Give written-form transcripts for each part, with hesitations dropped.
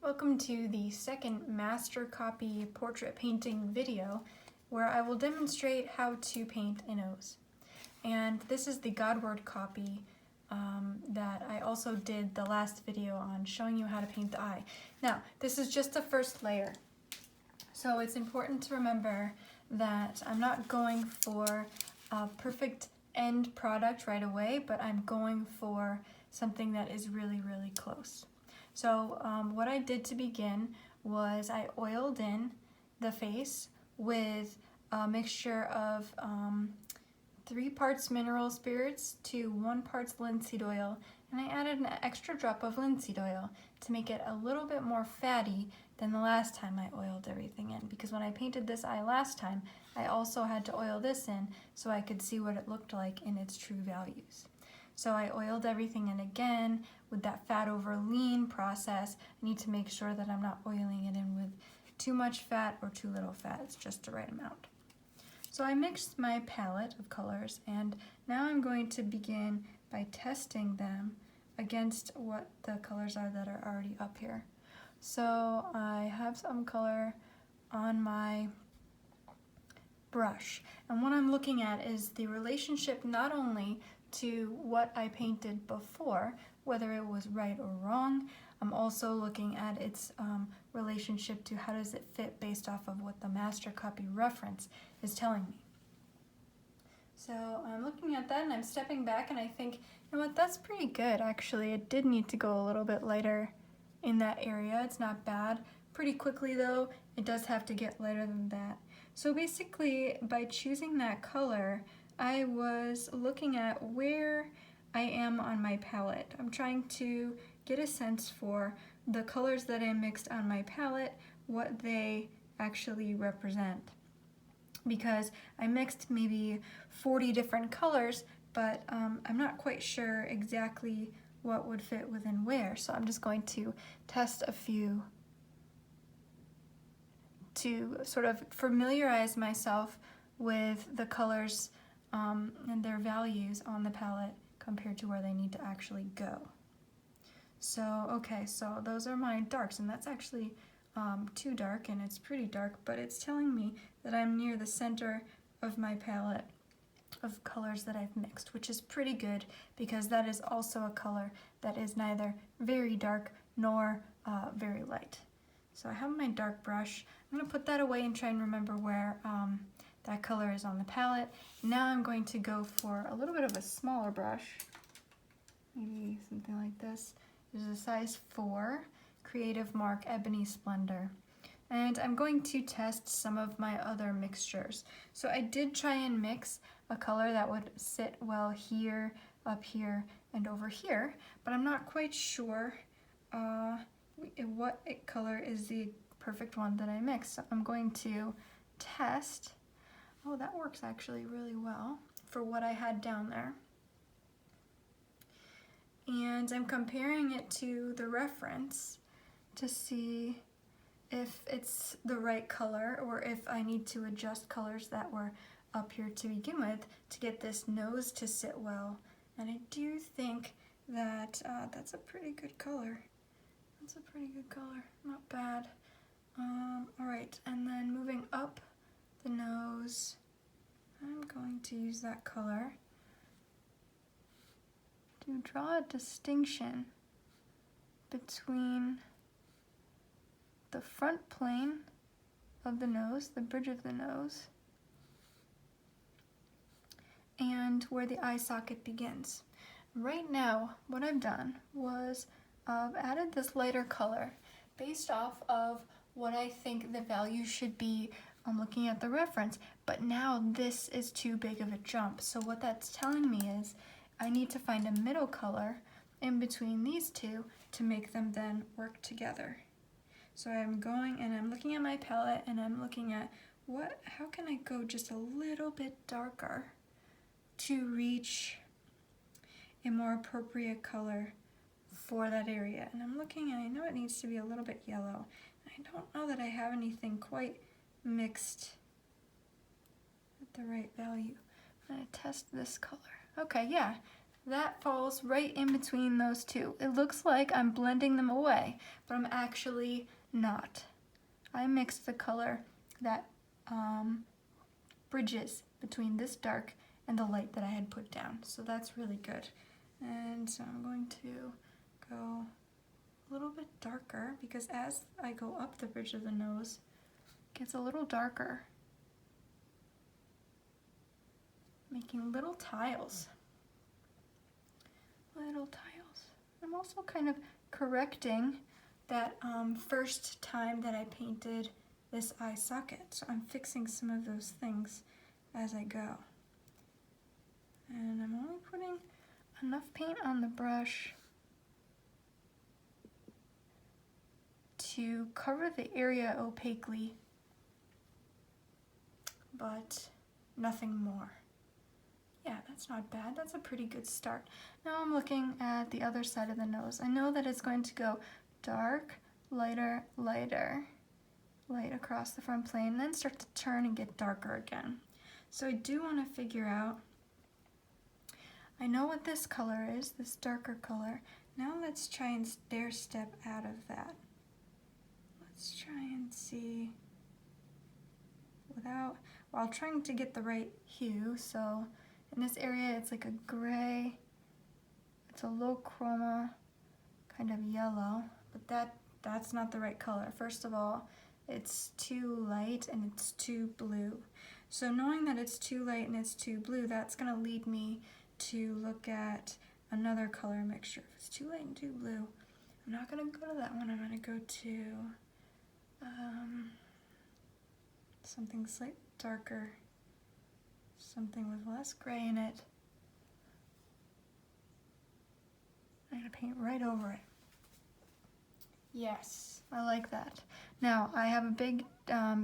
Welcome to the second master copy portrait painting video where I will demonstrate how to paint a nose. And this is the Godward copy that I also did the last video on, showing you how to paint the eye. Now, this is just the first layer. So it's important to remember that I'm not going for a perfect end product right away, but I'm going for something that is really, really close. So what I did to begin was I oiled in the face with a mixture of 3 parts mineral spirits to 1 part linseed oil, and I added an extra drop of linseed oil to make it a little bit more fatty than the last time I oiled everything in, because when I painted this eye last time, I also had to oil this in so I could see what it looked like in its true values. So I oiled everything in again with that fat over lean process. I need to make sure that I'm not oiling it in with too much fat or too little fat. It's just the right amount. So I mixed my palette of colors, and now I'm going to begin by testing them against what the colors are that are already up here. So I have some color on my brush, and what I'm looking at is the relationship not only to what I painted before, whether it was right or wrong. I'm also looking at its relationship to how does it fit based off of what the master copy reference is telling me. So I'm looking at that and I'm stepping back and I think, you know what, that's pretty good actually. It did need to go a little bit lighter in that area. It's not bad. Pretty quickly though, it does have to get lighter than that. So basically, by choosing that color, I was looking at where I am on my palette. I'm trying to get a sense for the colors that I mixed on my palette, what they actually represent. Because I mixed maybe 40 different colors, but I'm not quite sure exactly what would fit within where. So I'm just going to test a few to sort of familiarize myself with the colors and their values on the palette compared to where they need to actually go. So, okay, so those are my darks, and that's actually too dark, and it's pretty dark, but it's telling me that I'm near the center of my palette of colors that I've mixed, which is pretty good because that is also a color that is neither very dark nor very light. So I have my dark brush. I'm going to put that away and try and remember where that color is on the palette. Now I'm going to go for a little bit of a smaller brush, maybe something like this. This is a size 4, Creative Mark Ebony Splendor. And I'm going to test some of my other mixtures. So I did try and mix a color that would sit well here, up here, and over here, but I'm not quite sure what color is the perfect one that I mixed. So I'm going to test. Oh, that works actually really well for what I had down there. And I'm comparing it to the reference to see if it's the right color or if I need to adjust colors that were up here to begin with to get this nose to sit well. And I do think that that's a pretty good color. That's a pretty good color, not bad. All right, and then moving up the nose, I'm going to use that color to draw a distinction between the front plane of the nose, the bridge of the nose, and where the eye socket begins. Right now, what I've done was I've added this lighter color based off of what I think the value should be looking at the reference, but now this is too big of a jump. So what that's telling me is I need to find a middle color in between these two to make them then work together. So I'm going and I'm looking at my palette and I'm looking at how can I go just a little bit darker to reach a more appropriate color for that area. And I'm looking and I know it needs to be a little bit yellow. I don't know that I have anything quite mixed at the right value I'm gonna test this color. Okay, yeah, that falls right in between those two. It looks like I'm blending them away, but I'm actually not. I mixed the color that bridges between this dark and the light that I had put down. So that's really good. And so I'm going to go a little bit darker because as I go up the bridge of the nose, it gets a little darker, making little tiles. Little tiles. I'm also kind of correcting that first time that I painted this eye socket. So I'm fixing some of those things as I go. And I'm only putting enough paint on the brush to cover the area opaquely, but nothing more. Yeah, that's not bad. That's a pretty good start. Now I'm looking at the other side of the nose. I know that it's going to go dark, lighter, lighter, light across the front plane, and then start to turn and get darker again. So I do want to figure out, I know what this color is, this darker color. Now let's try and stair step out of that. Let's try and see while trying to get the right hue. So in this area it's like a gray, it's a low chroma, kind of yellow, but that's not the right color. First of all, it's too light and it's too blue. So knowing that it's too light and it's too blue, that's gonna lead me to look at another color mixture. If it's too light and too blue, I'm not gonna go to that one. I'm gonna go to something slightly darker, something with less gray in it. I'm gonna paint right over it. Yes, I like that. Now, I have a big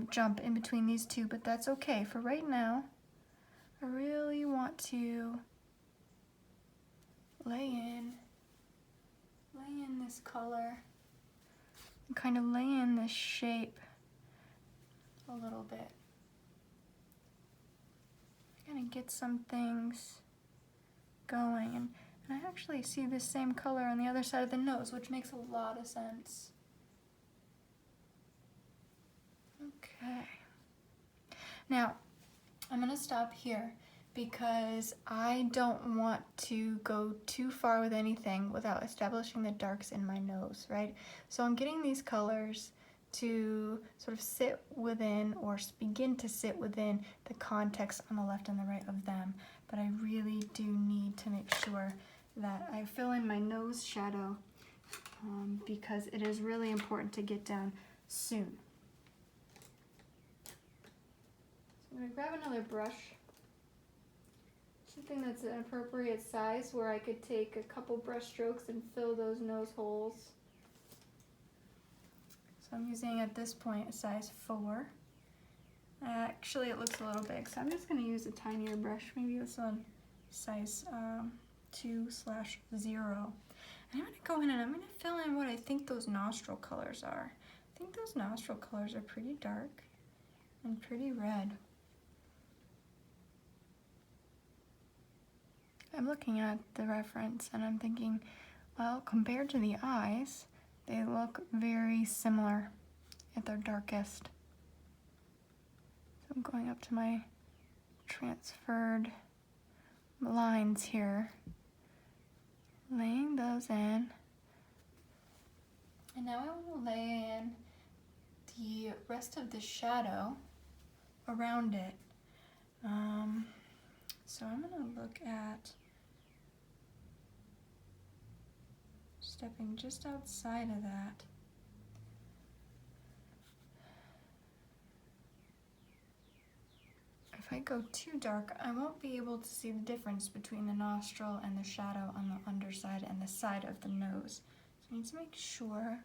jump in between these two, but that's okay. For right now, I really want to lay in this color and kind of lay in this shape a little bit. Kind of get some things going. And I actually see the same color on the other side of the nose, which makes a lot of sense. Okay. Now, I'm going to stop here because I don't want to go too far with anything without establishing the darks in my nose, right? So I'm getting these colors to sort of sit within or begin to sit within the context on the left and the right of them. But I really do need to make sure that I fill in my nose shadow because it is really important to get down soon. So I'm going to grab another brush, something that's an appropriate size where I could take a couple brush strokes and fill those nose holes. So I'm using at this point a size 4. Actually it looks a little big, so I'm just going to use a tinier brush, maybe this one, size 2/0. And I'm going to go in and I'm going to fill in what I think those nostril colors are. I think those nostril colors are pretty dark and pretty red. I'm looking at the reference and I'm thinking, well, compared to the eyes, they look very similar at their darkest. So I'm going up to my transferred lines here, laying those in. And now I want to lay in the rest of the shadow around it. So I'm going to look at stepping just outside of that. If I go too dark, I won't be able to see the difference between the nostril and the shadow on the underside and the side of the nose. So I need to make sure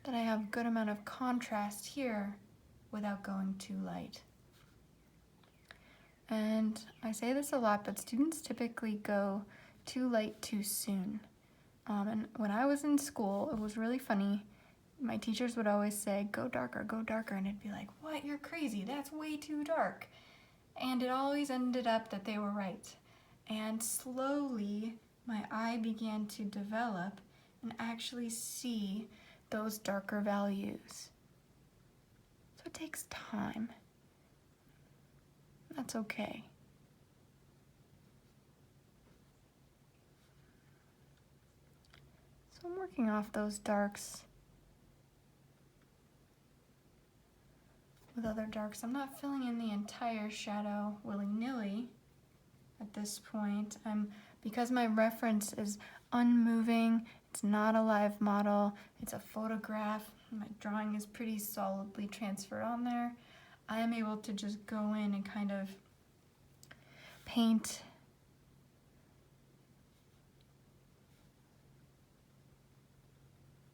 that I have a good amount of contrast here without going too light. And I say this a lot, but students typically go too light too soon. And when I was in school, it was really funny. my teachers would always say, go darker, and it'd be like, what, you're crazy, that's way too dark. And it always ended up that they were right. And slowly, my eye began to develop and actually see those darker values. So it takes time. That's okay. So I'm working off those darks with other darks. I'm not filling in the entire shadow willy-nilly at this point. Because my reference is unmoving, it's not a live model, it's a photograph, my drawing is pretty solidly transferred on there, I am able to just go in and kind of paint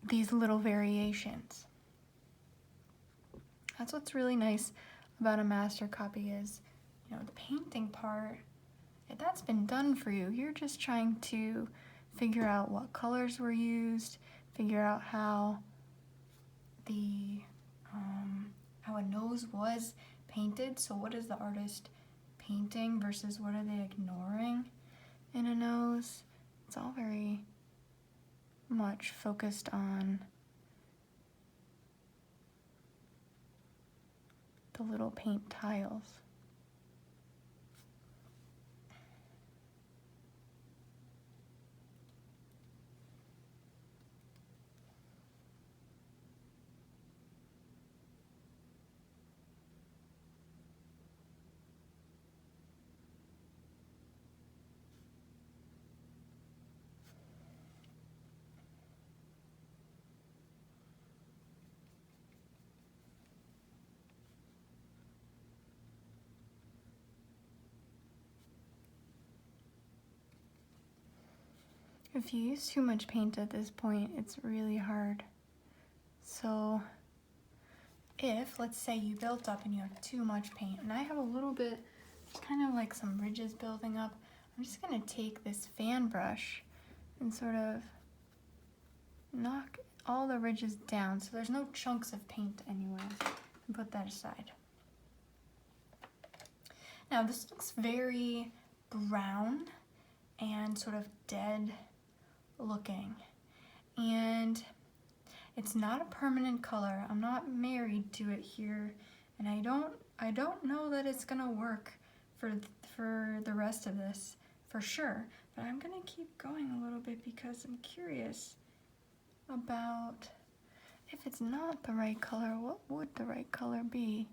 these little variations. That's what's really nice about a master copy is, the painting part, that's been done for you. You're just trying to figure out what colors were used, figure out how how a nose was painted. So what is the artist painting versus what are they ignoring in a nose? It's all very much focused on the little paint tiles. If you use too much paint at this point, it's really hard. So if, let's say you built up and you have too much paint, and I have a little bit, just kind of like some ridges building up, I'm just gonna take this fan brush and sort of knock all the ridges down so there's no chunks of paint anywhere, and put that aside. Now this looks very brown and sort of dead looking, and it's not a permanent color. I'm not married to it here, and I don't know that it's gonna work for the rest of this for sure, but I'm gonna keep going a little bit because I'm curious about if it's not the right color, what would the right color be?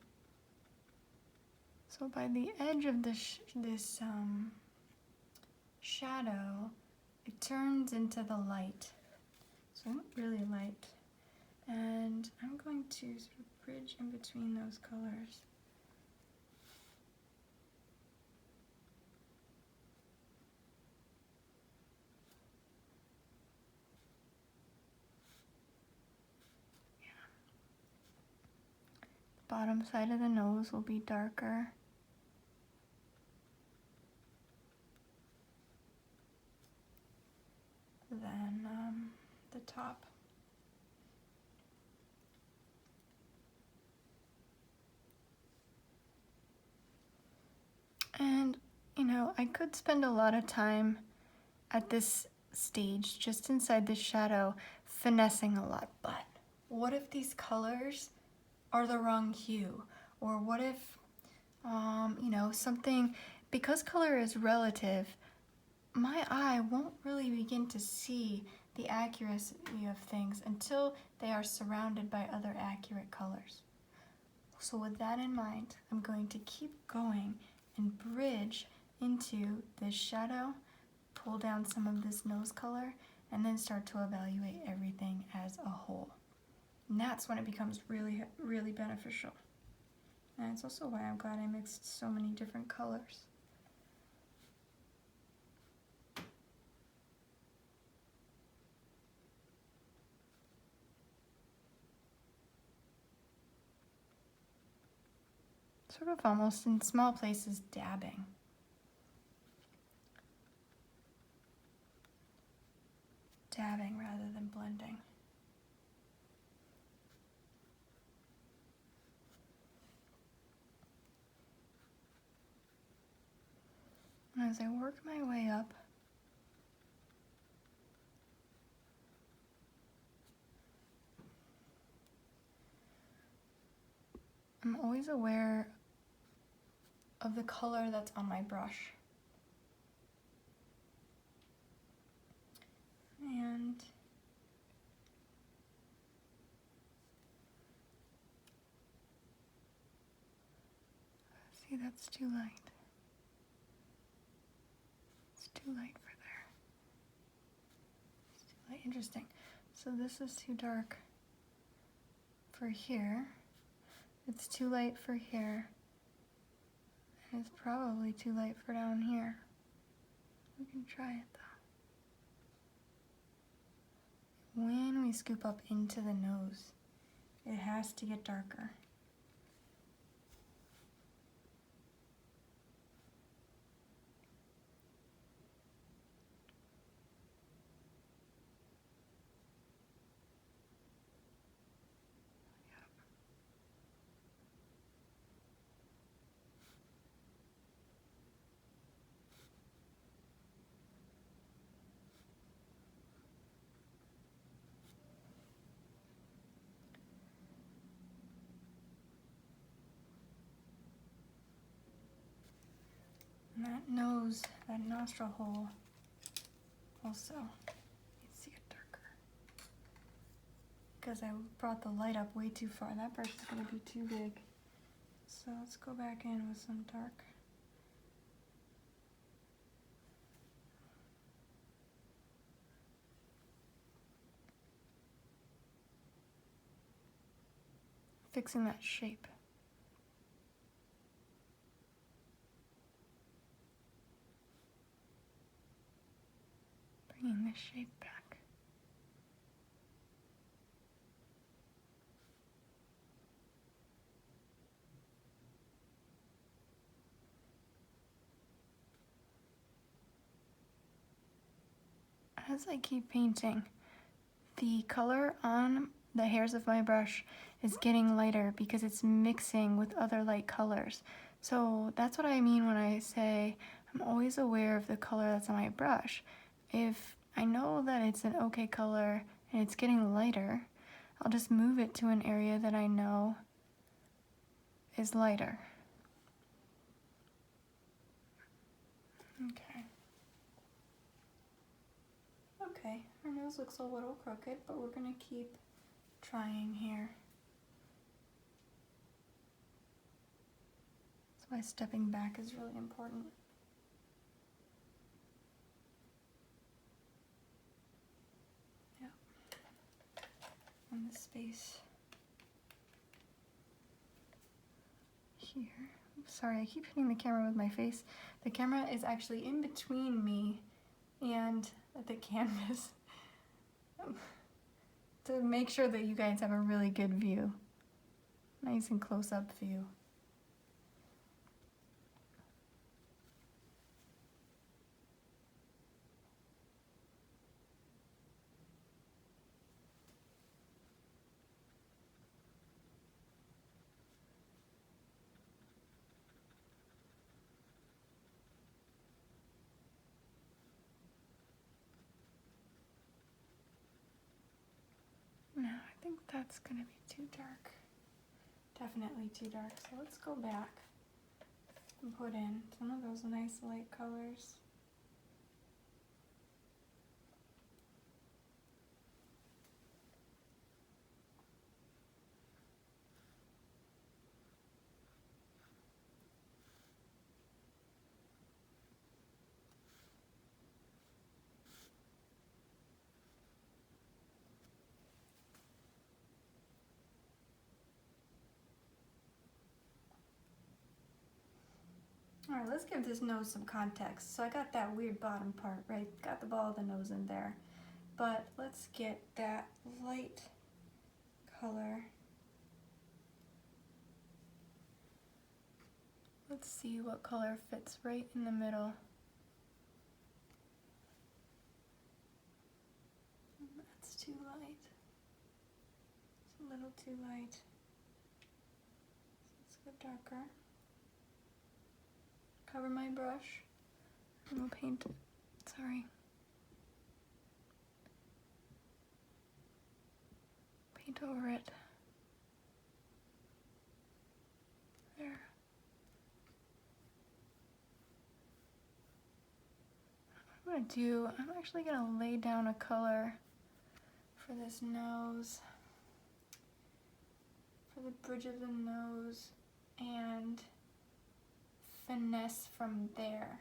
So by the edge of this shadow, it turns into the light. So not really light. And I'm going to sort of bridge in between those colors. Yeah. The bottom side of the nose will be darker. Than the top. And, I could spend a lot of time at this stage, just inside the shadow, finessing a lot. But what if these colors are the wrong hue? Or what if, something, because color is relative, my eye won't really begin to see the accuracy of things until they are surrounded by other accurate colors. So with that in mind, I'm going to keep going and bridge into this shadow, pull down some of this nose color, and then start to evaluate everything as a whole. And that's when it becomes really, really beneficial. And it's also why I'm glad I mixed so many different colors. Sort of almost in small places dabbing. Dabbing rather than blending. as I work my way up, I'm always aware of the color that's on my brush. And see, that's too light. It's too light for there. It's too light. Interesting. So this is too dark for here. It's too light for here. And it's probably too light for down here. We can try it though. When we scoop up into the nose, it has to get darker. And that nose, that nostril hole, also needs to get darker. Because I brought the light up way too far. That brush is going to be too big. So let's go back in with some dark. Fixing that shape. Bringing this shape back. As I keep painting, the color on the hairs of my brush is getting lighter because it's mixing with other light colors. So that's what I mean when I say I'm always aware of the color that's on my brush. If I know that it's an okay color and it's getting lighter, I'll just move it to an area that I know is lighter. Okay. Okay, our nose looks a little crooked, but we're gonna keep trying here. That's why stepping back is really important. Yeah. And the space here. Oops, sorry, I keep hitting the camera with my face. The camera is actually in between me and the canvas to make sure that you guys have a really good view. Nice and close-up view. No, I think that's gonna be too dark. Definitely too dark. So let's go back and put in some of those nice light colors. All right, let's give this nose some context. So I got that weird bottom part, right? Got the ball of the nose in there. But let's get that light color. Let's see what color fits right in the middle. That's too light. It's a little too light. So let's go darker. Cover my brush. And we'll paint it. Sorry. Paint over it. There. I'm actually gonna lay down a color for this nose, for the bridge of the nose, and finesse from there.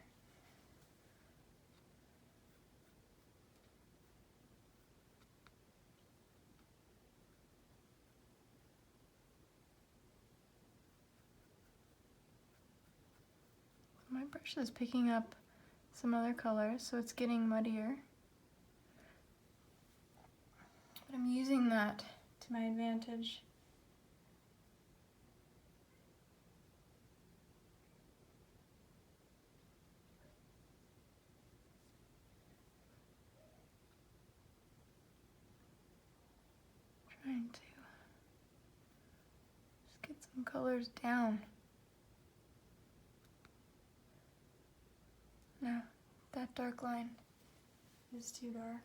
My brush is picking up some other colors, so it's getting muddier. But I'm using that to my advantage. Trying to just get some colors down. No, that dark line is too dark.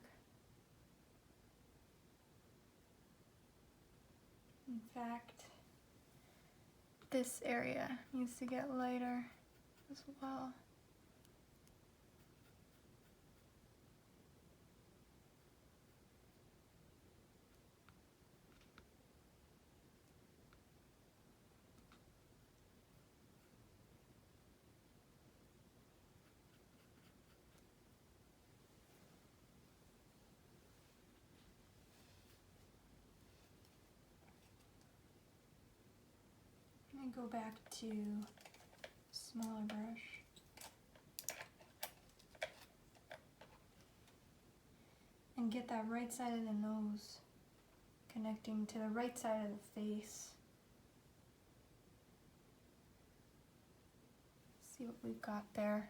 In fact, this area needs to get lighter as well. And go back to smaller brush. And get that right side of the nose connecting to the right side of the face. See what we've got there.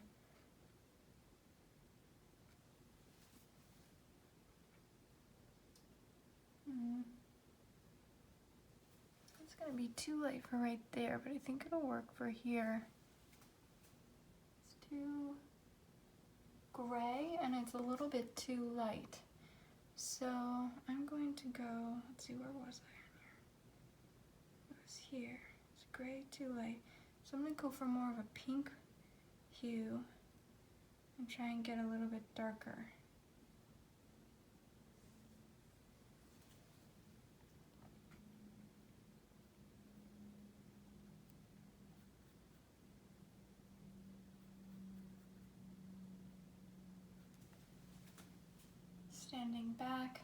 It's gonna be too light for right there, but I think it'll work for here. It's too gray and it's a little bit too light. So I'm going to go, let's see, where was I in here? It was here. It's gray, too light. So I'm gonna go for more of a pink hue and try and get a little bit darker. Standing back.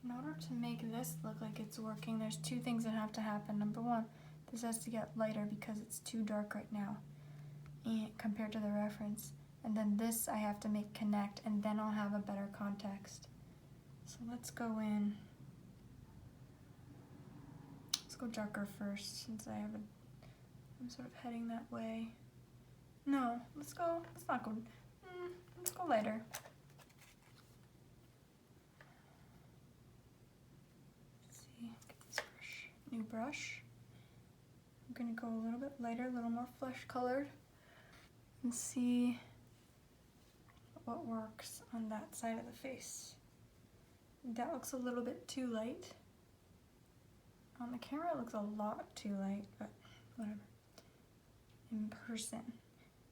In order to make this look like it's working, there's two things that have to happen. Number one, this has to get lighter because it's too dark right now compared to the reference. And then this I have to make connect, and then I'll have a better context. So let's go in. Let's go darker first, since I'm sort of heading that way. No, let's not go, let's go lighter. Let's see, get this brush, new brush. I'm gonna go a little bit lighter, a little more flesh colored, and see what works on that side of the face. That looks a little bit too light. On the camera it looks a lot too light, but whatever. In person,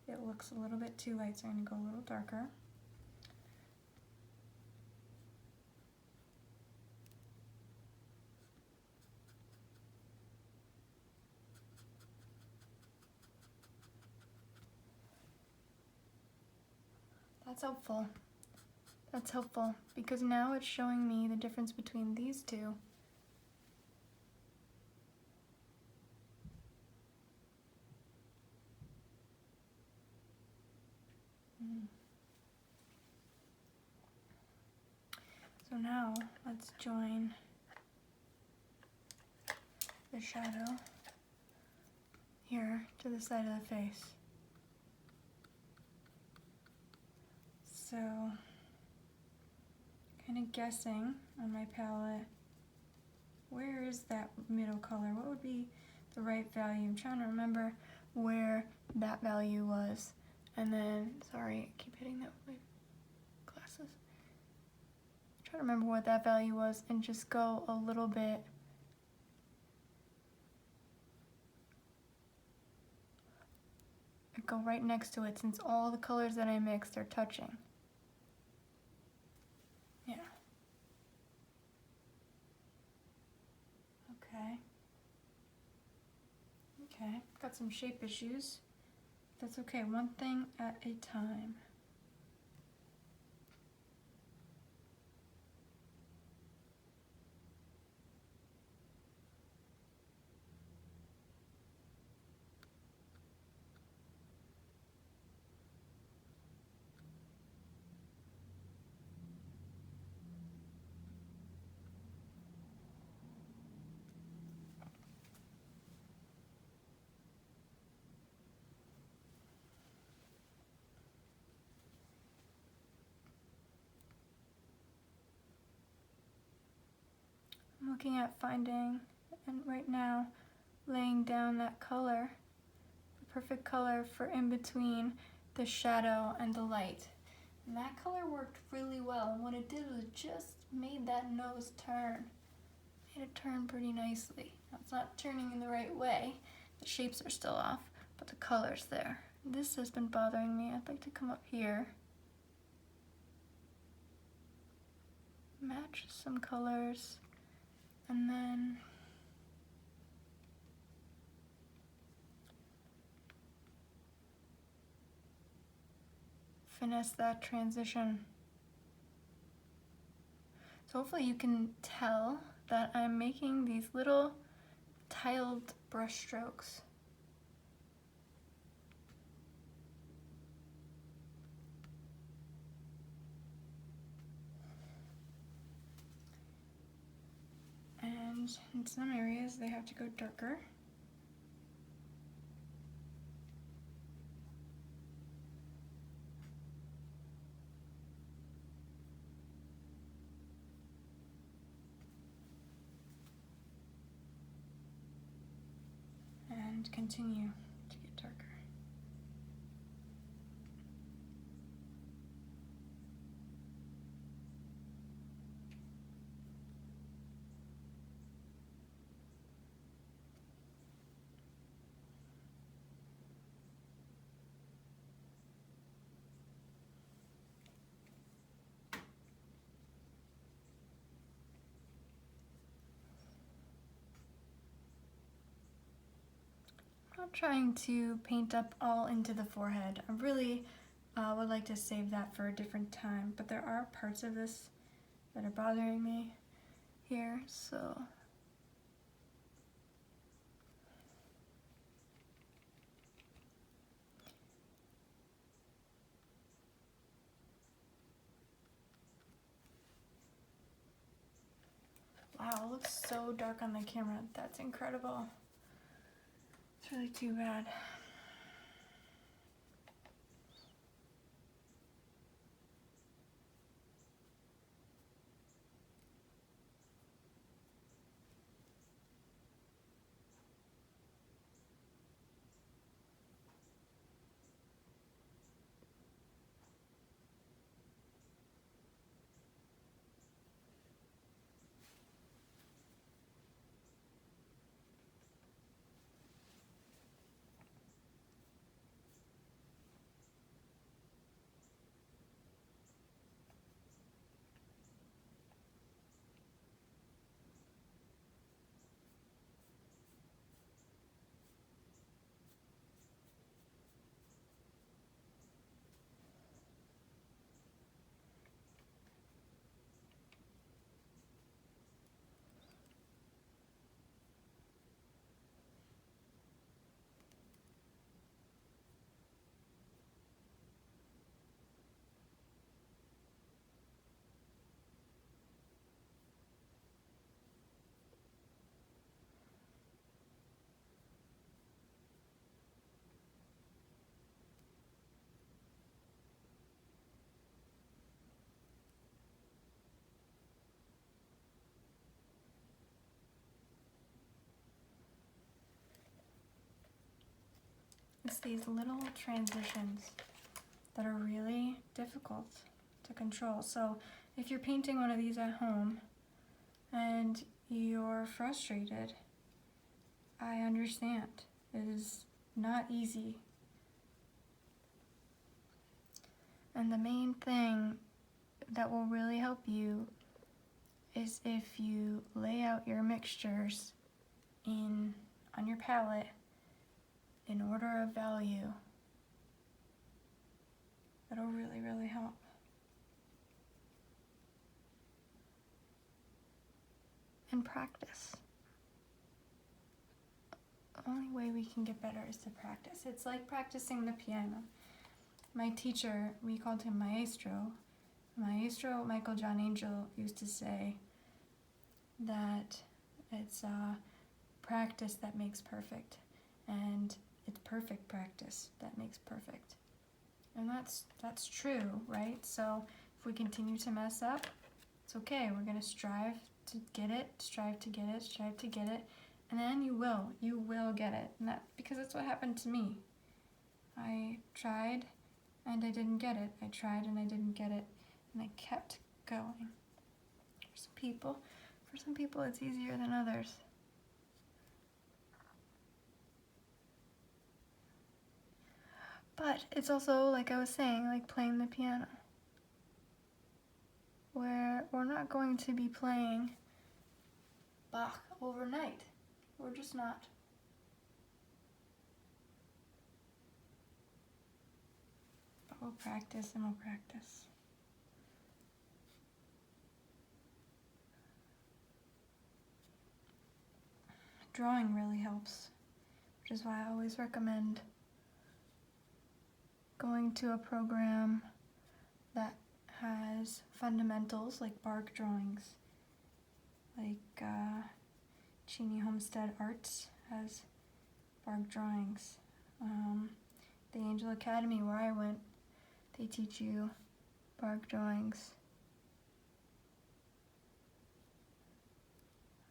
it looks a little bit too light, so I'm going to go a little darker. That's helpful. That's helpful because now it's showing me the difference between these two. So now let's join the shadow here to the side of the face. So, kind of guessing on my palette, where is that middle color? What would be the right value. I'm trying to remember where that value was. And then, sorry, I keep hitting that with my glasses. Try to remember what that value was and just go a little bit go right next to it, since all the colors that I mixed are touching. Yeah. Okay. Okay, got some shape issues. That's okay, one thing at a time. I'm looking at finding, and right now, laying down that color, the perfect color for in between the shadow and the light. And that color worked really well, and what it did was just made that nose turn. Made it turn pretty nicely. Now, it's not turning in the right way. The shapes are still off, but the color's there. This has been bothering me. I'd like to come up here, match some colors, and then finesse that transition. So hopefully you can tell that I'm making these little tiled brush strokes. And in some areas they have to go darker. And continue to get darker. I'm not trying to paint up all into the forehead. I really would like to save that for a different time, but there are parts of this that are bothering me here, so wow, it looks so dark on the camera. That's incredible. It's really too bad. makes these little transitions that are really difficult to control. So if you're painting one of these at home and you're frustrated, I understand. It is not easy. And the main thing that will really help you is if you lay out your mixtures on your palette in order of value. That'll really, really help. And practice. The only way we can get better is to practice. It's like practicing the piano. My teacher, we called him Maestro. Maestro Michael John Angel used to say that it's practice that makes perfect, and it's perfect practice that makes perfect. And that's true, right? So if we continue to mess up, it's okay. We're going to strive to get it, strive to get it, strive to get it, and then you will get it. And because that's what happened to me. I tried and I didn't get it. I tried and I didn't get it, and I kept going. For some people it's easier than others. But it's also, like I was saying, like playing the piano, where we're not going to be playing Bach overnight. We're just not. But we'll practice and we'll practice. Drawing really helps, which is why I always recommend going to a program that has fundamentals like bark drawings, like Cheney Homestead Arts has bark drawings. The Angel Academy where I went, they teach you bark drawings.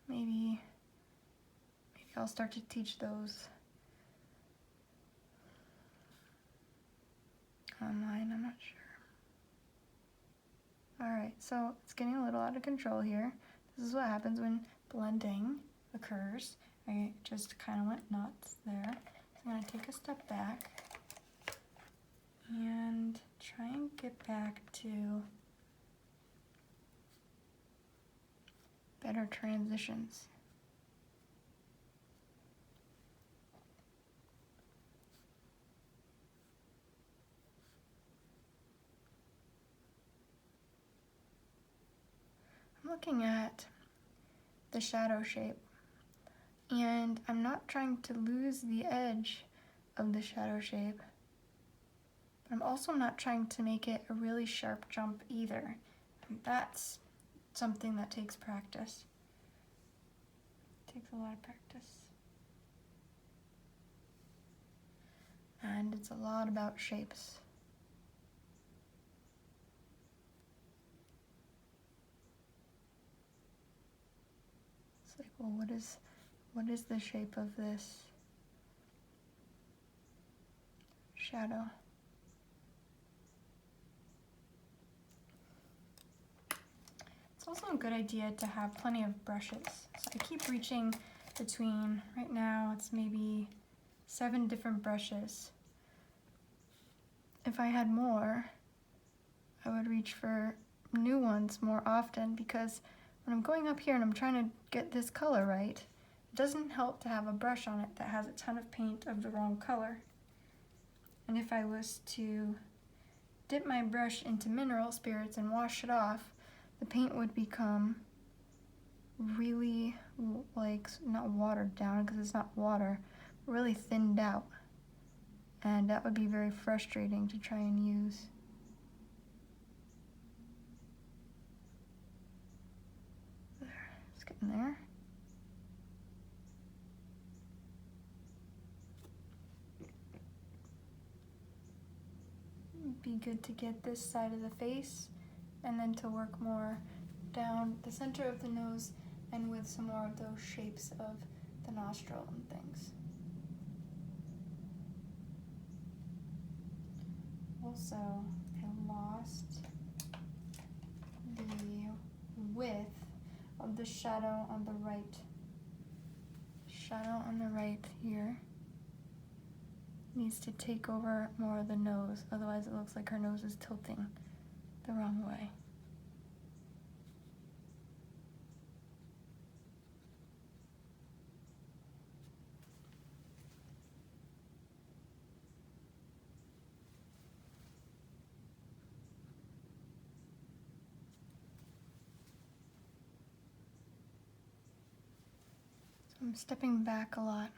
Maybe I'll start to teach those online, I'm not sure. Alright, so it's getting a little out of control here. This is what happens when blending occurs. I just kind of went nuts there. So I'm going to take a step back and try and get back to better transitions. Looking at the shadow shape, and I'm not trying to lose the edge of the shadow shape, but I'm also not trying to make it a really sharp jump either. And that's something that takes practice. It takes a lot of practice. And it's a lot about shapes. Well, what is the shape of this shadow? It's also a good idea to have plenty of brushes. So I keep reaching between, right now it's maybe 7 different brushes. If I had more, I would reach for new ones more often, because when I'm going up here and I'm trying to get this color right, it doesn't help to have a brush on it that has a ton of paint of the wrong color. And if I was to dip my brush into mineral spirits and wash it off, the paint would become really, like, not watered down because it's not water, really thinned out. And that would be very frustrating to try and use. There. It'd be good to get this side of the face and then to work more down the center of the nose and with some more of those shapes of the nostril and things. also, I lost the width of the shadow on the right. Shadow on the right here needs to take over more of the nose, otherwise it looks like her nose is tilting the wrong way. So I'm stepping back a lot.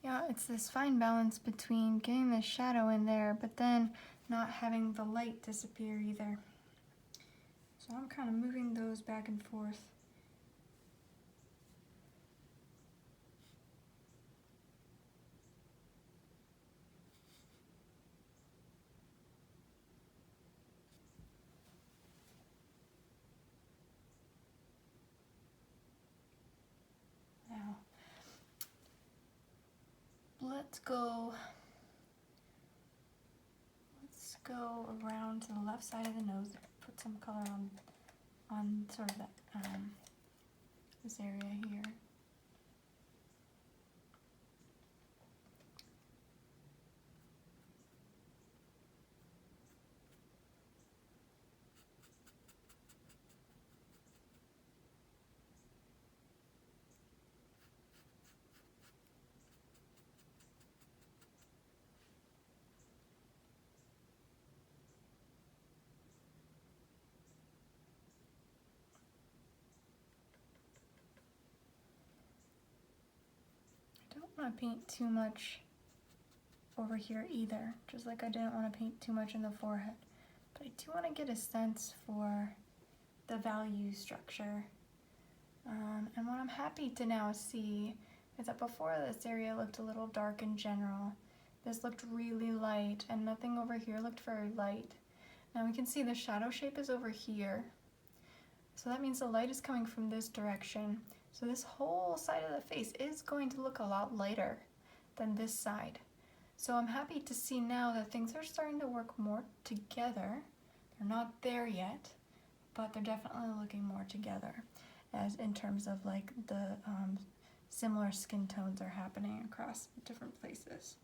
Yeah, it's this fine balance between getting the shadow in there, but then not having the light disappear either. So I'm kind of moving those back and forth. Now, let's go around to the left side of the nose, put some color on sort of that, this area here. I don't want to paint too much over here either, just like I didn't want to paint too much in the forehead. But I do want to get a sense for the value structure. And what I'm happy to now see is that before this area looked a little dark in general. This looked really light, and nothing over here looked very light. Now we can see the shadow shape is over here. So that means the light is coming from this direction. So this whole side of the face is going to look a lot lighter than this side. So I'm happy to see now that things are starting to work more together. They're not there yet, but they're definitely looking more together, as in terms of like the similar skin tones are happening across different places.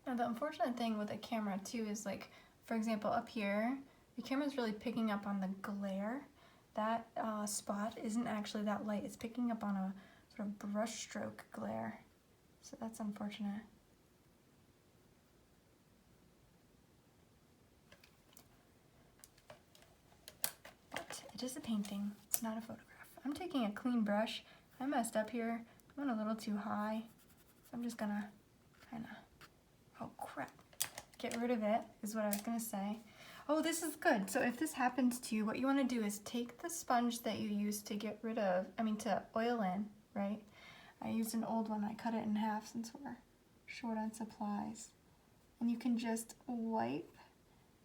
Now the unfortunate thing with a camera too is, like, for example, up here, the camera's really picking up on the glare. That spot isn't actually that light. It's picking up on a sort of brush stroke glare. So that's unfortunate. But it is a painting, it's not a photograph. I'm taking a clean brush. I messed up here. I went a little too high. So I'm just gonna kinda, oh crap, get rid of it is what I was gonna say. Oh, this is good. So if this happens to you, what you wanna do is take the sponge that you used to get rid of, to oil in, right? I used an old one, I cut it in half since we're short on supplies. And you can just wipe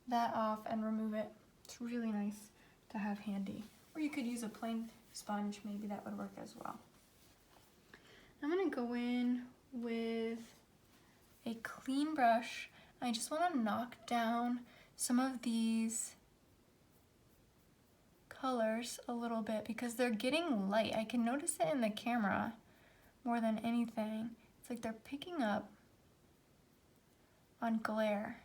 that off and remove it. It's really nice to have handy. Or you could use a plain sponge, maybe that would work as well. I'm gonna go in with a clean brush. I just wanna knock down some of these colors a little bit because they're getting light. I can notice it in the camera more than anything. It's like they're picking up on glare.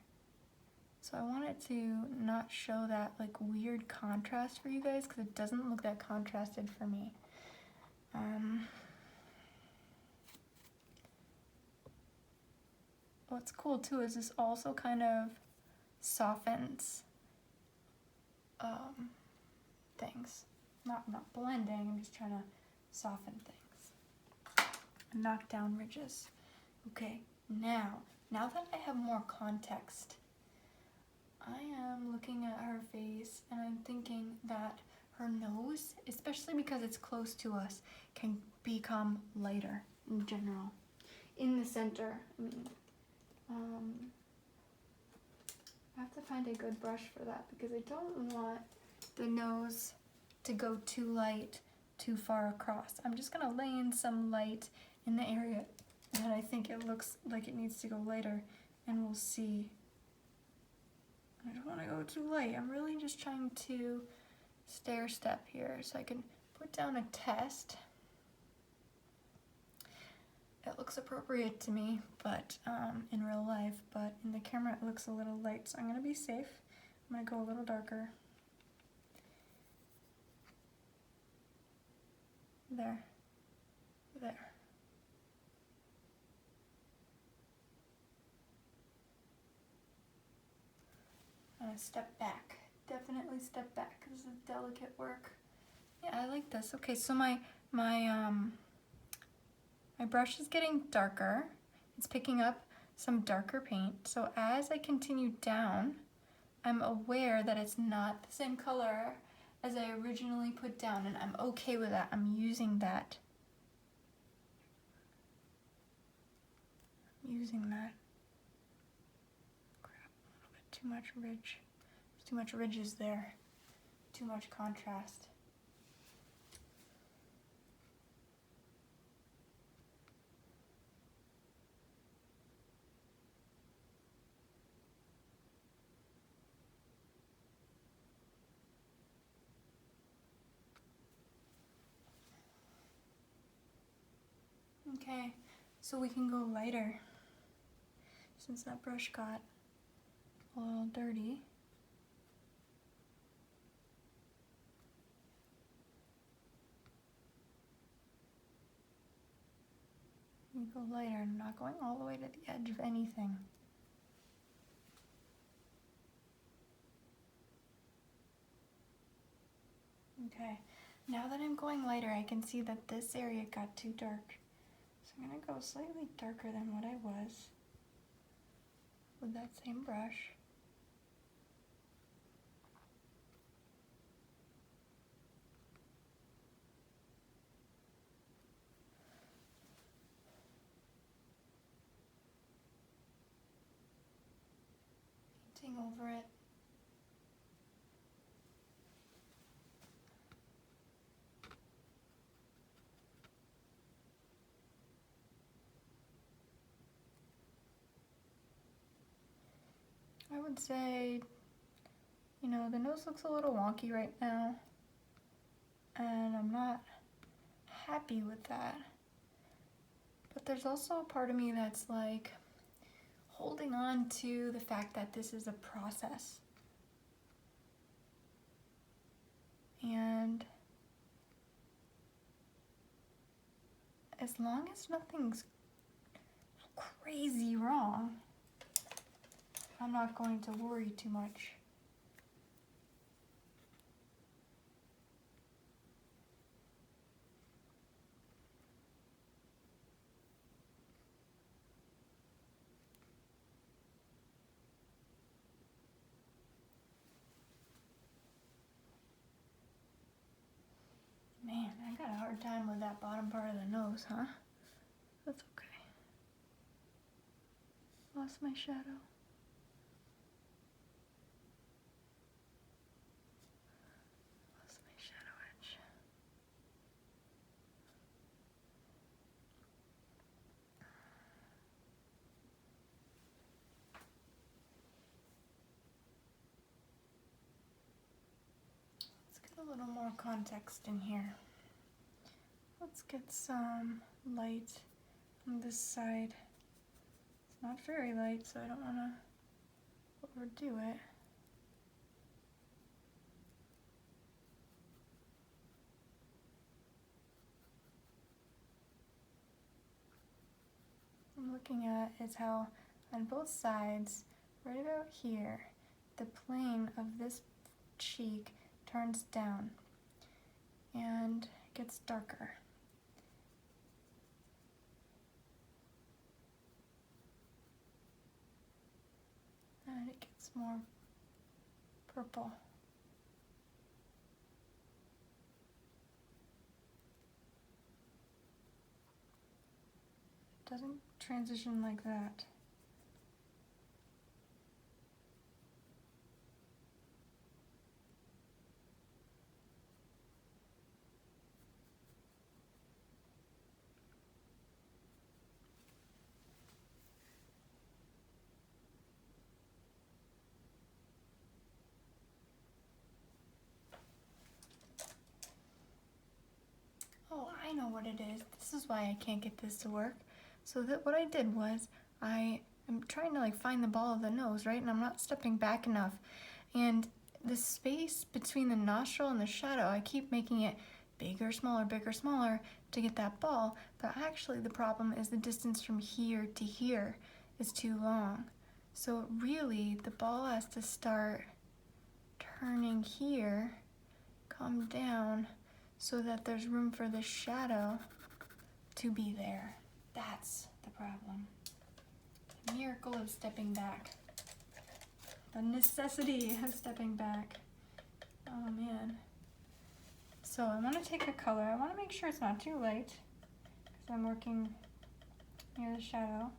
So I want it to not show that like weird contrast for you guys because it doesn't look that contrasted for me. What's cool too is this also kind of softens things. Not blending, I'm just trying to soften things. Knock down ridges. Okay, now that I have more context, I am looking at her face and I'm thinking that her nose, especially because it's close to us, can become lighter in general. In the center, I have to find a good brush for that because I don't want the nose to go too light too far across. I'm just gonna lay in some light in the area that I think it looks like it needs to go lighter, and we'll see. I don't want to go too light. I'm really just trying to stair step here so I can put down a test. It looks appropriate to me, but in real life, but in the camera it looks a little light, so I'm gonna be safe. I'm gonna go a little darker. There. There. I'm gonna step back. Definitely step back. This is delicate work. Yeah, I like this. Okay, so my brush is getting darker. It's picking up some darker paint. So as I continue down, I'm aware that it's not the same color as I originally put down, and I'm okay with that. I'm using that. Crap, a little bit too much ridge. There's too much ridges there. Too much contrast. Okay, so we can go lighter since that brush got a little dirty. We go lighter. I'm not going all the way to the edge of anything. Okay, now that I'm going lighter, I can see that this area got too dark. So I'm gonna go slightly darker than what I was with that same brush. Painting over it. I would say, you know, the nose looks a little wonky right now, and I'm not happy with that. But there's also a part of me that's like holding on to the fact that this is a process. And as long as nothing's crazy wrong, I'm not going to worry too much. Man, I got a hard time with that bottom part of the nose, huh? That's okay. Lost my shadow. Lost my shadow edge. Let's get a little more context in here. Let's get some light on this side. It's not very light, so I don't want to overdo it. What I'm looking at is how on both sides, right about here, the plane of this cheek turns down and gets darker. And it gets more purple. Doesn't transition like that. Oh, I know what it is. This is why I can't get this to work. So that what I did was I am trying to like find the ball of the nose, right? And I'm not stepping back enough. And the space between the nostril and the shadow, I keep making it bigger, smaller to get that ball. But actually the problem is the distance from here to here is too long. So really the ball has to start turning here, come down, so that there's room for the shadow to be there. That's the problem. The miracle of stepping back. The necessity of stepping back. Oh man. So I want to take a color. I want to make sure it's not too light because I'm working near the shadow.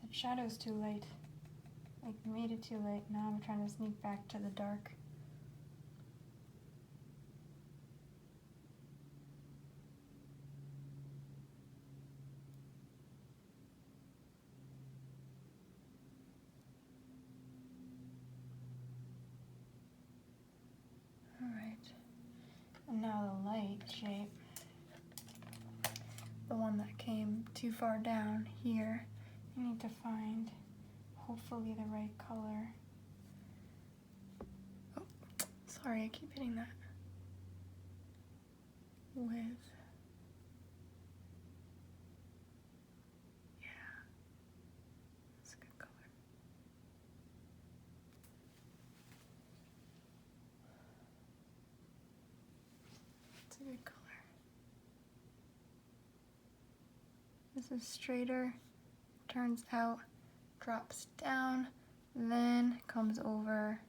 The shadow's too light. Like made it too light. Now I'm trying to sneak back to the dark. Alright. And now the light shape. The one that came too far down here. I need to find hopefully the right color. Oh, sorry, I keep hitting that. With, yeah, that's a good color. It's a good color. This is straighter, turns out, drops down, then comes over.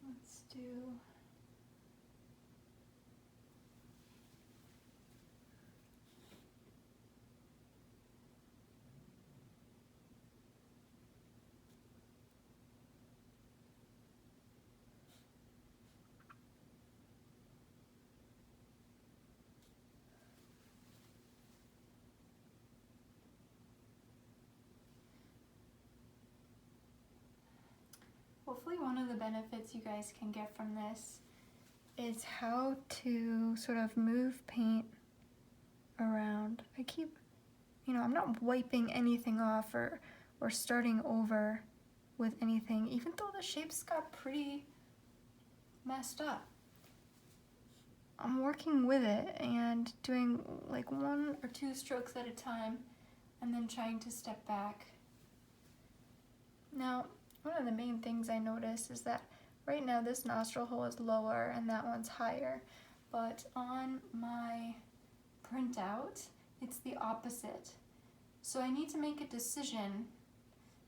Let's do hopefully one of the benefits you guys can get from this is how to sort of move paint around. I keep, I'm not wiping anything off or starting over with anything, even though the shapes got pretty messed up. I'm working with it and doing like 1 or 2 strokes at a time and then trying to step back. Now, one of the main things I notice is that right now this nostril hole is lower and that one's higher. but on my printout, it's the opposite. So I need to make a decision.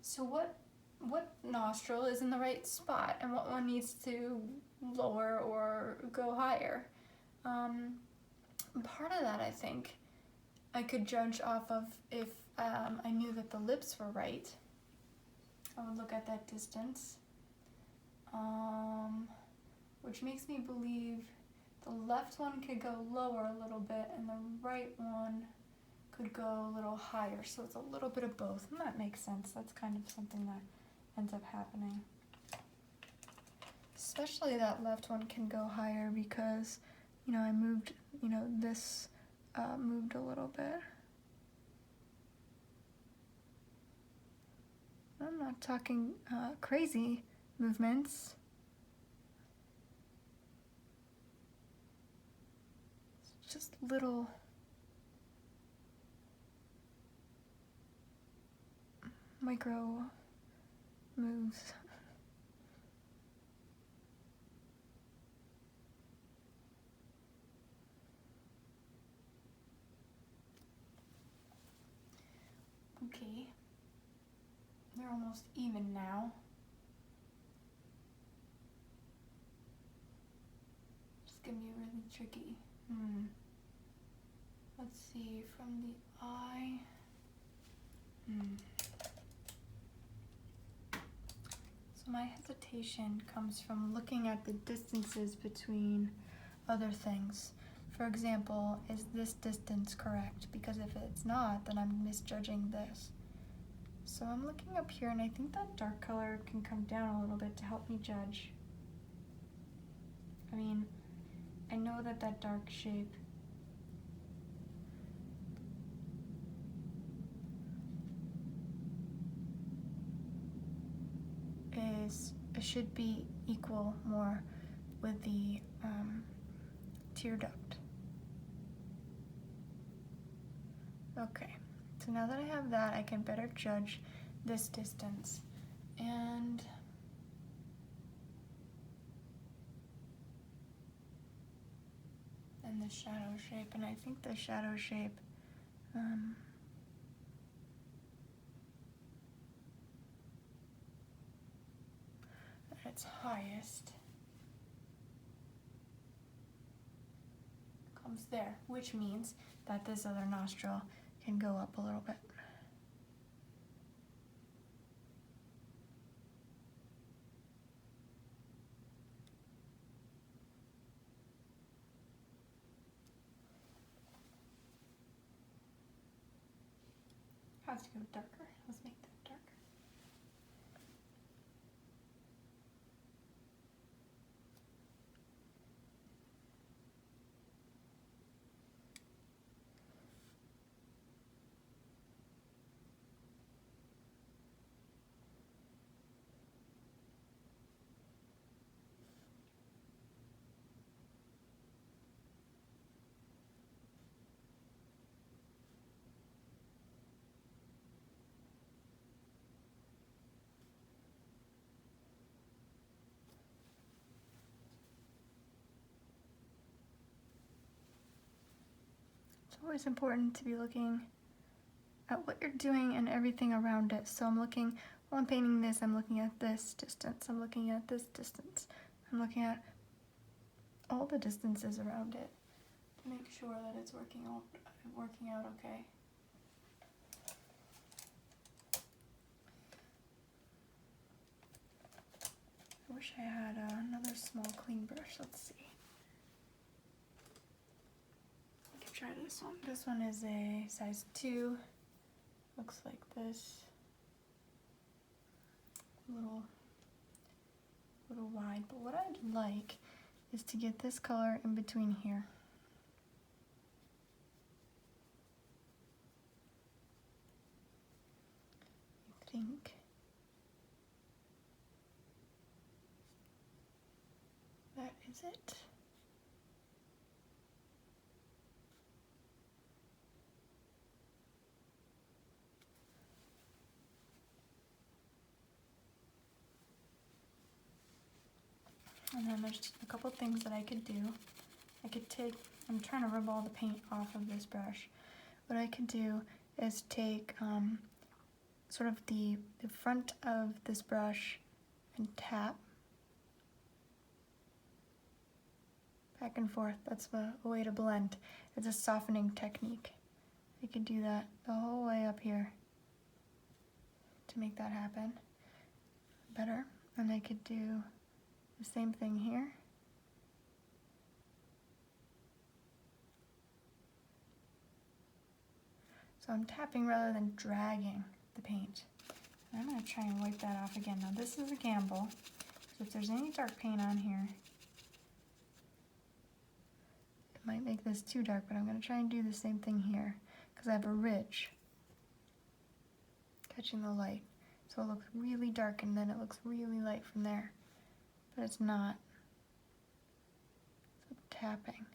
So what nostril is in the right spot and what one needs to lower or go higher? Part of that, I think, I could judge off of if I knew that the lips were right. I would look at that distance, which makes me believe the left one could go lower a little bit and the right one could go a little higher. So it's a little bit of both, and that makes sense. That's kind of something that ends up happening. Especially that left one can go higher because, I moved, this moved a little bit. I'm not talking crazy movements. It's just little micro moves. Okay, they're almost even now. It's gonna be really tricky. Let's see, from the eye. So my hesitation comes from looking at the distances between other things. For example, is this distance correct? Because if it's not, then I'm misjudging this. So I'm looking up here, and I think that dark color can come down a little bit to help me judge. I mean, I know that that dark shape it should be equal more with the tear duct. Okay, so now that I have that, I can better judge this distance. And the shadow shape, and I think the shadow shape at its highest comes there, which means that this other nostril can go up a little bit. Has to go darker. Let's make that darker. It's always important to be looking at what you're doing and everything around it. So I'm looking, while I'm painting this, I'm looking at this distance, I'm looking at this distance, I'm looking at all the distances around it to make sure that it's working out okay. I wish I had another small clean brush. Let's see. I can try this one. This one is a size 2. Looks like this. A little wide. But what I'd like is to get this color in between here. I think that is it. And then there's a couple things that I could do. I'm trying to rub all the paint off of this brush. What I could do is take sort of the front of this brush and tap back and forth. That's a way to blend. It's a softening technique. I could do that the whole way up here to make that happen better. And I could do the same thing here. So I'm tapping rather than dragging the paint. And I'm going to try and wipe that off again. Now this is a gamble, so if there's any dark paint on here, it might make this too dark, but I'm going to try and do the same thing here, because I have a ridge catching the light. So it looks really dark and then it looks really light from there, but it's not. So tapping.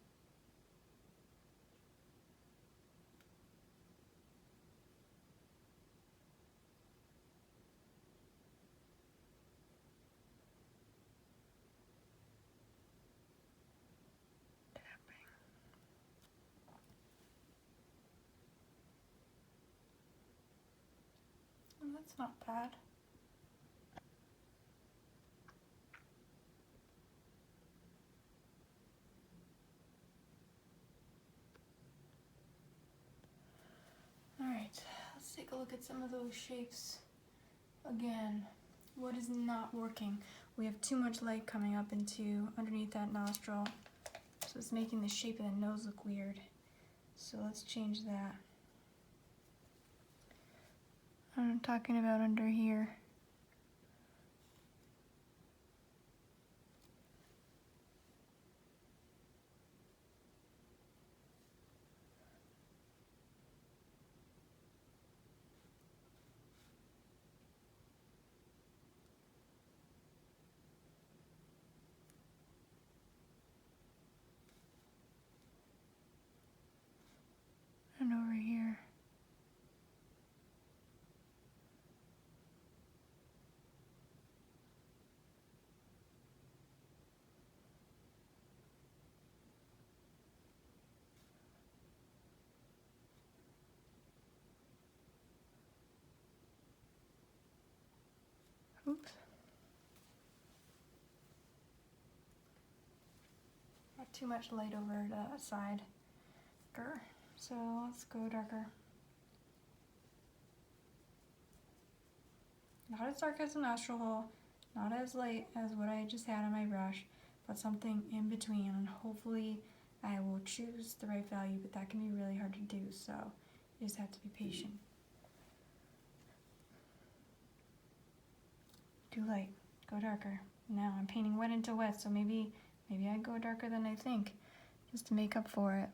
That's not bad. All right, let's take a look at some of those shapes again. What is not working? We have too much light coming up into underneath that nostril, so it's making the shape of the nose look weird. So let's change that. I'm talking about under here. And over here. Oops. Got too much light over that side. So let's go darker. Not as dark as the nostril hole, not as light as what I just had on my brush, but something in between, and hopefully I will choose the right value, but that can be really hard to do, so you just have to be patient. Too light, go darker. Now I'm painting wet into wet, so maybe I go darker than I think, just to make up for it.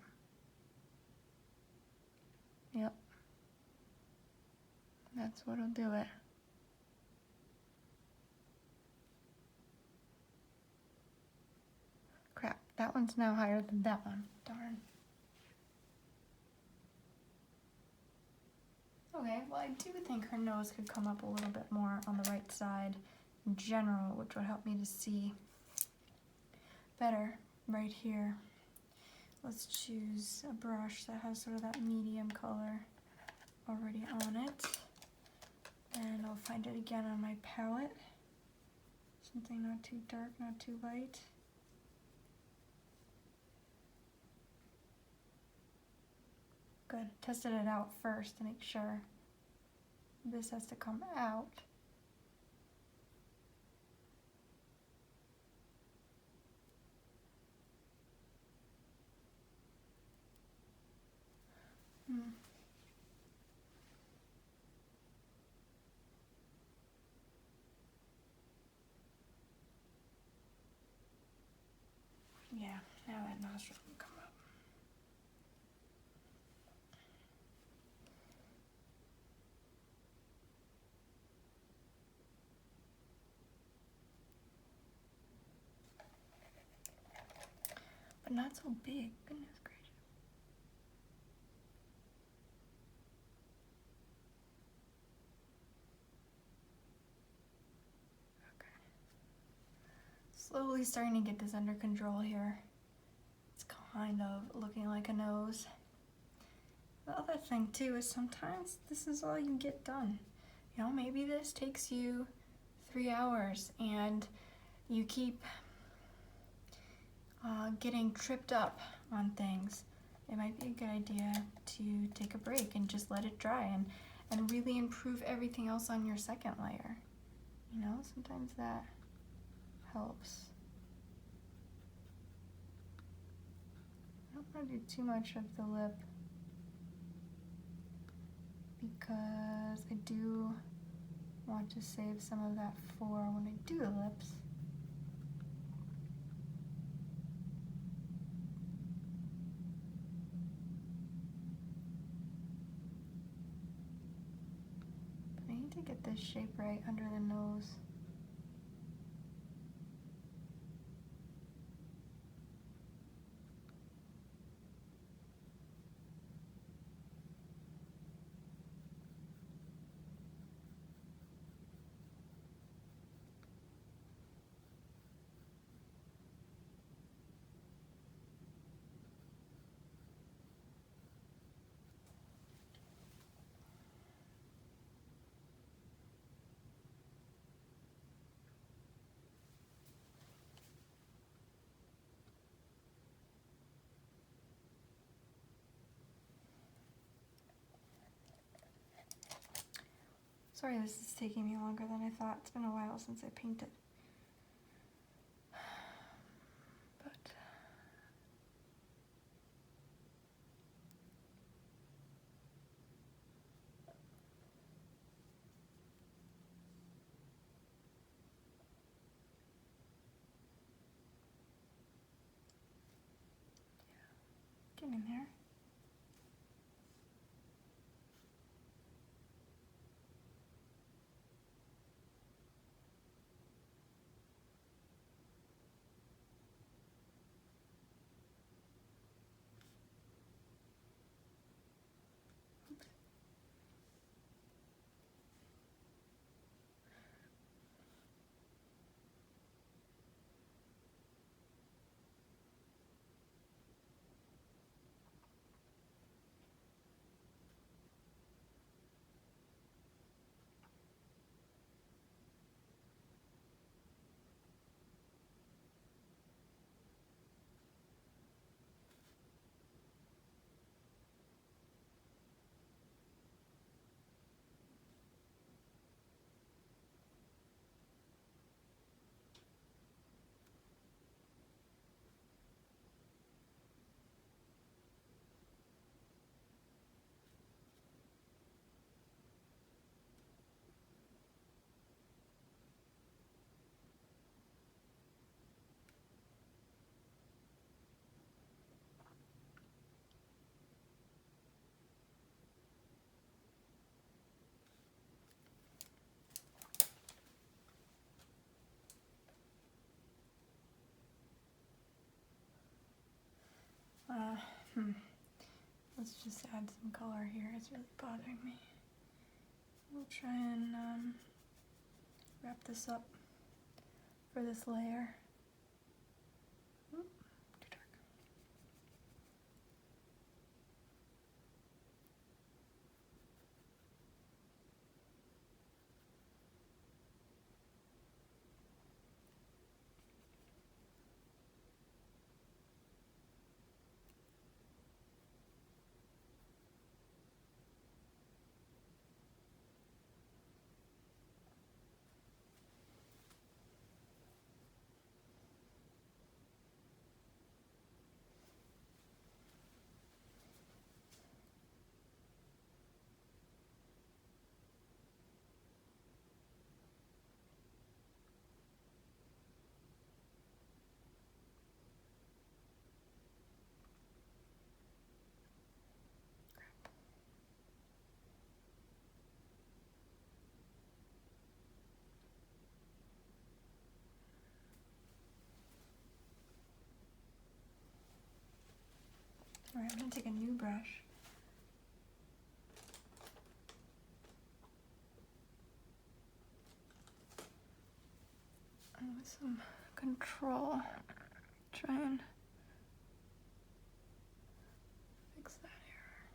Yep. That's what'll do it. Crap, that one's now higher than that one. Darn. Okay, well I do think her nose could come up a little bit more on the right side in general, which would help me to see better right here. Let's choose a brush that has sort of that medium color already on it. And I'll find it again on my palette. Something not too dark, not too light. Good. Tested it out first to make sure this has to come out. Yeah, now that nostril can come up. But not so big, goodness gracious. Okay. Slowly starting to get this under control here. It's coming. kind of looking like a nose. The other thing too is sometimes this is all you get done. You know, maybe this takes you 3 hours and you keep getting tripped up on things. It might be a good idea to take a break and just let it dry and really improve everything else on your second layer. You know, sometimes that helps. I don't want to do too much of the lip because I do want to save some of that for when I do the lips. But I need to get this shape right under the nose. Sorry this is taking me longer than I thought. It's been a while since I painted. But getting there. Let's just add some color here. It's really bothering me. We'll try and wrap this up for this layer. Oop, too dark. All right, I'm gonna take a new brush. And with some control, try and Fix that error.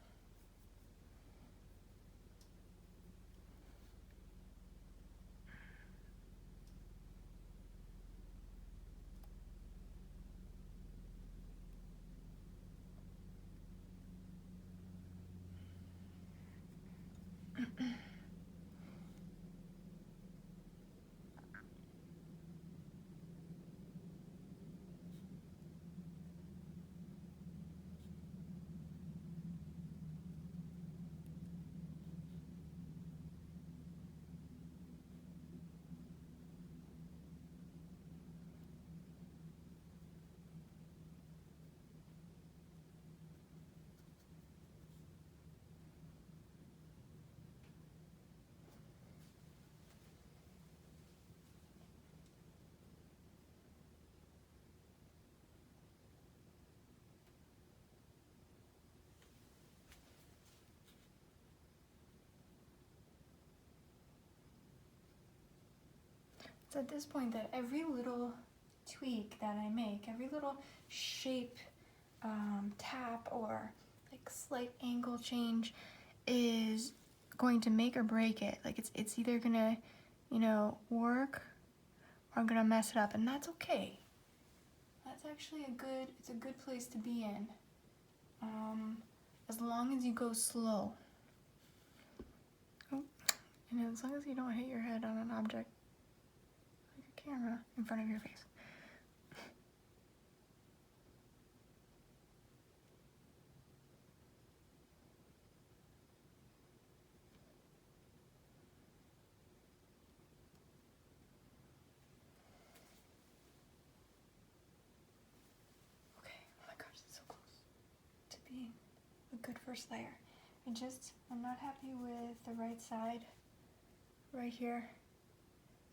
It's at this point that every little tweak that I make, every little shape tap or like slight angle change is going to make or break it. Like it's either gonna, work or I'm gonna mess it up, and that's okay. That's actually it's a good place to be in. As long as you go slow. Oh, and as long as you don't hit your head on an object, like a camera, in front of your face. Okay, oh my gosh, it's so close to being a good first layer. I'm not happy with the right side right here.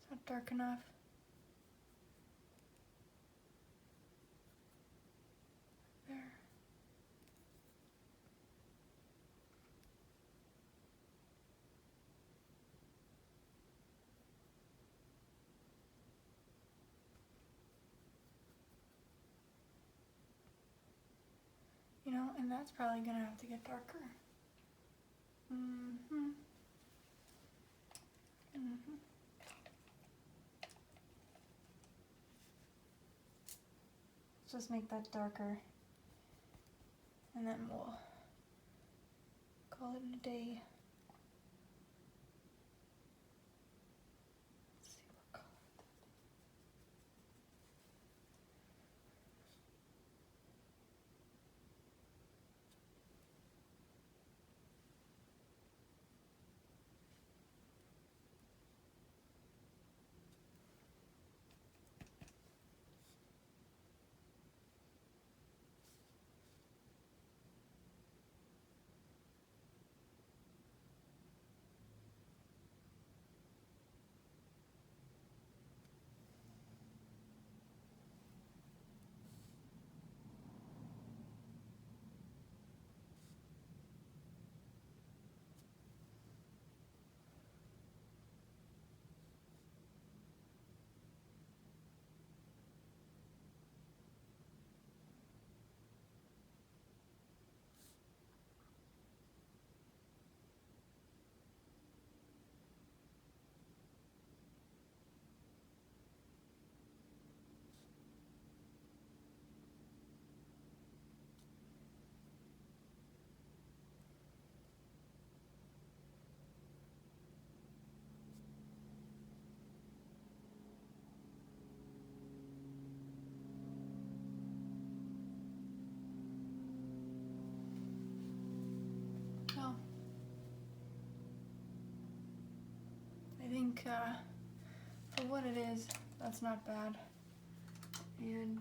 It's not dark enough. There. And that's probably gonna have to get darker. Let's just make that darker, and then we'll call it a day. Let's see what color. Well, I think for what it is, that's not bad. And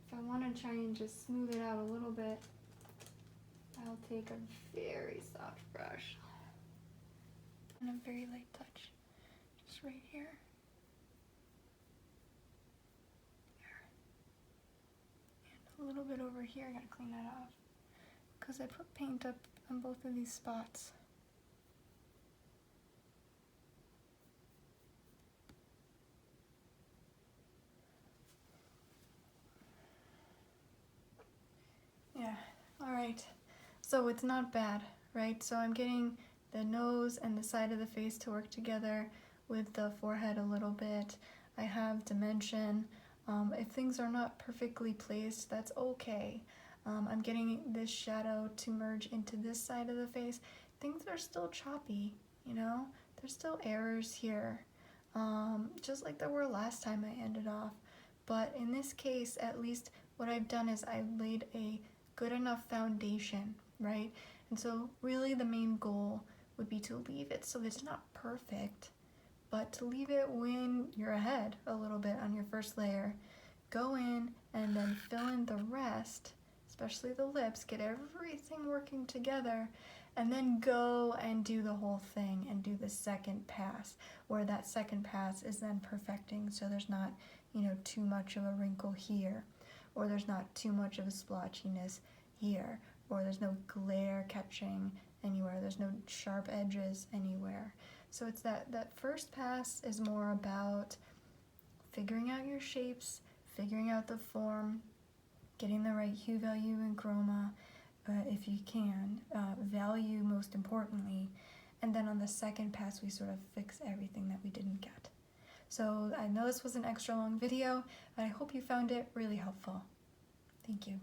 if I want to try and just smooth it out a little bit, I'll take a very soft brush and a very light touch, just right here. And a little bit over here. I gotta clean that off because I put paint up on both of these spots. Yeah, Alright, so it's not bad, right? So I'm getting the nose and the side of the face to work together with the forehead a little bit. I have dimension. If things are not perfectly placed, that's okay. I'm getting this shadow to merge into this side of the face. Things are still choppy, you know? There's still errors here, just like there were last time I ended off. But in this case, at least what I've done is I've laid a good enough foundation, right? And so really the main goal would be to leave it so that it's not perfect, but to leave it when you're ahead a little bit on your first layer. Go in and then fill in the rest, especially the lips, get everything working together, and then go and do the whole thing and do the second pass, where that second pass is then perfecting, so there's not, you know, too much of a wrinkle here, or there's not too much of a splotchiness here, or there's no glare catching anywhere, there's no sharp edges anywhere. So it's that first pass is more about figuring out your shapes, figuring out the form, getting the right hue, value, and chroma, if you can, value most importantly, and then on the second pass we sort of fix everything that we didn't get. So I know this was an extra long video, but I hope you found it really helpful. Thank you.